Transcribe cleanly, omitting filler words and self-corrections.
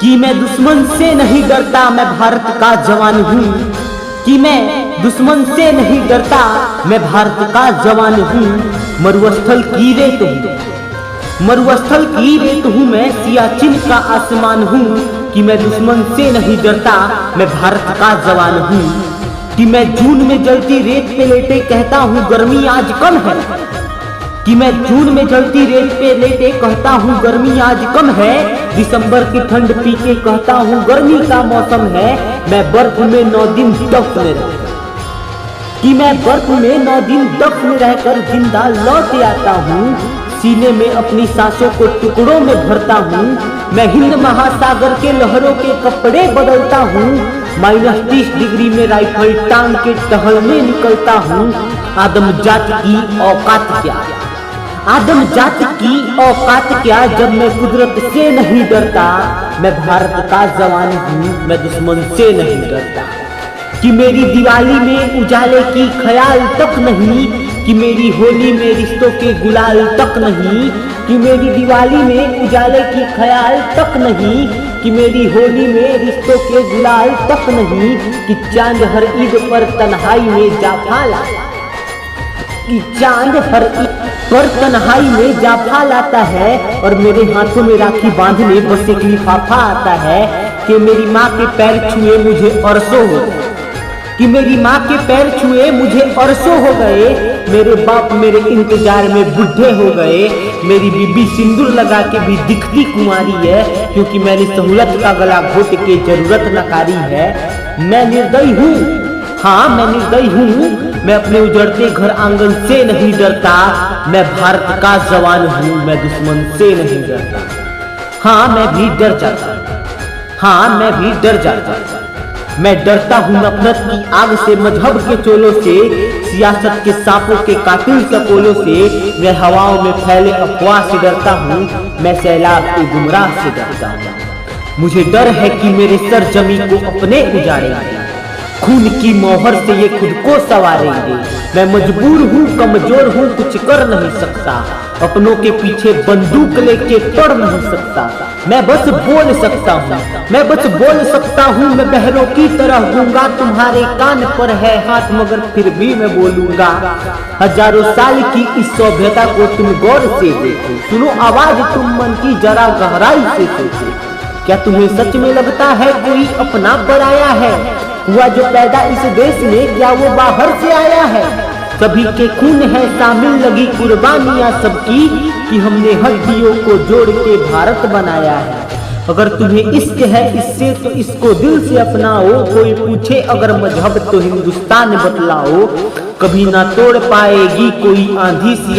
कि मैं दुश्मन से नहीं डरता, मैं भारत का जवान हूँ। कि मैं दुश्मन से नहीं डरता, मैं भारत का जवान हूँ। मरुस्थल की रेत हूँ, मरुस्थल की रेत हूँ मैं, सियाचिन का आसमान हूँ। कि मैं दुश्मन से नहीं डरता, मैं भारत का जवान हूँ। कि मैं जून में जलती रेत पे लेटे कहता हूँ गर्मी आज कम है। कि मैं जून में जलती रेत पे लेटे कहता हूँ गर्मी आज कम है। दिसंबर की ठंड पी के कहता हूँ गर्मी का मौसम है। मैं बर्फ में 9 दिन दफ्न में रहकर, कि मैं बर्फ में 9 दिन दफ्न में रहकर जिंदा लौट आता हूँ। सीने में अपनी सांसों को टुकड़ों में भरता हूँ। मैं हिंद महासागर के लहरों के कपड़े बदलता हूँ। -30 डिग्री में राइफल टांग के टहलने निकलता हूँ। आदम जात की औकात क्या, आदम जात की औकात क्या, जब मैं कुदरत से नहीं डरता। मैं भारत का जवान हूँ, मैं दुश्मन से नहीं डरता। कि मेरी दिवाली में उजाले की ख्याल तक नहीं, कि मेरी होली में रिश्तों के गुलाल तक नहीं। कि मेरी दिवाली में उजाले की ख्याल तक नहीं, कि मेरी होली में रिश्तों के गुलाल तक नहीं। कि चांद हर ईद पर तन्हाई में जाफा लाता, कि चांद हर ईद पर तन्हाई में जाफा लाता है। और मेरे हाथों में राखी बांधने बस एक लिफाफा आता है। कि मेरी माँ के पैर छुए मुझे अरसों हो, कि मेरी माँ के पैर छुए मुझे अरसों हो गए। मेरे बाप मेरे इंतजार में बुढ़े हो गए। मेरी बीबी सिंदूर लगा के भी दिखती कुंवारी है, क्योंकि मैंने सहूलत का गला घोट के जरूरत नकारी है। मैं निर्दयी हूँ, हाँ मैं निर्दयी हूँ। मैं अपने उजड़ते घर आंगन से नहीं डरता। मैं भारत का जवान हूँ, मैं दुश्मन से नहीं डरता। हाँ मैं भी डर जाता, हाँ मैं भी डर जाता। मैं डरता हूँ नफरत की आग से, मजहब के चोलों से, सियासत के सांपों के कातिल सपोलों से। मैं हवाओं में फैले अफवाह से डरता हूँ, मैं सैलाब के गुमराह से डरता हूँ। मुझे डर है कि मेरे सर जमी को अपने उजाड़ेंगे, खून की मोहर से ये खुद को संवारेंगे। मैं मजबूर हूँ, कमजोर हूँ, कुछ कर नहीं सकता। अपनों के पीछे बंदूक लेके पड़ नहीं सकता। मैं बस बोल सकता हूँ, मैं बस बोल सकता हूँ। मैं बहरों की तरह गूंगा, तुम्हारे कान पर है हाथ मगर फिर भी मैं बोलूंगा। हजारों साल की इस सभ्यता को तुम गौर से देखो, सुनो आवाज तुम मन की जरा गहराई से सोचो। क्या तुम्हें सच में लगता है कोई अपना बनाया है? हुआ जो पैदा इस देश में, क्या वो बाहर से आया है? सभी के खून है शामिल, लगी कुर्बानियां सबकी, कि हमने हड्डियों को जोड़ के भारत बनाया है। अगर तुम्हें इश्क है इससे तो इसको दिल से अपनाओ। कोई पूछे अगर मजहब तो हिंदुस्तान बतलाओ। कभी ना तोड़ पाएगी कोई आंधी सिया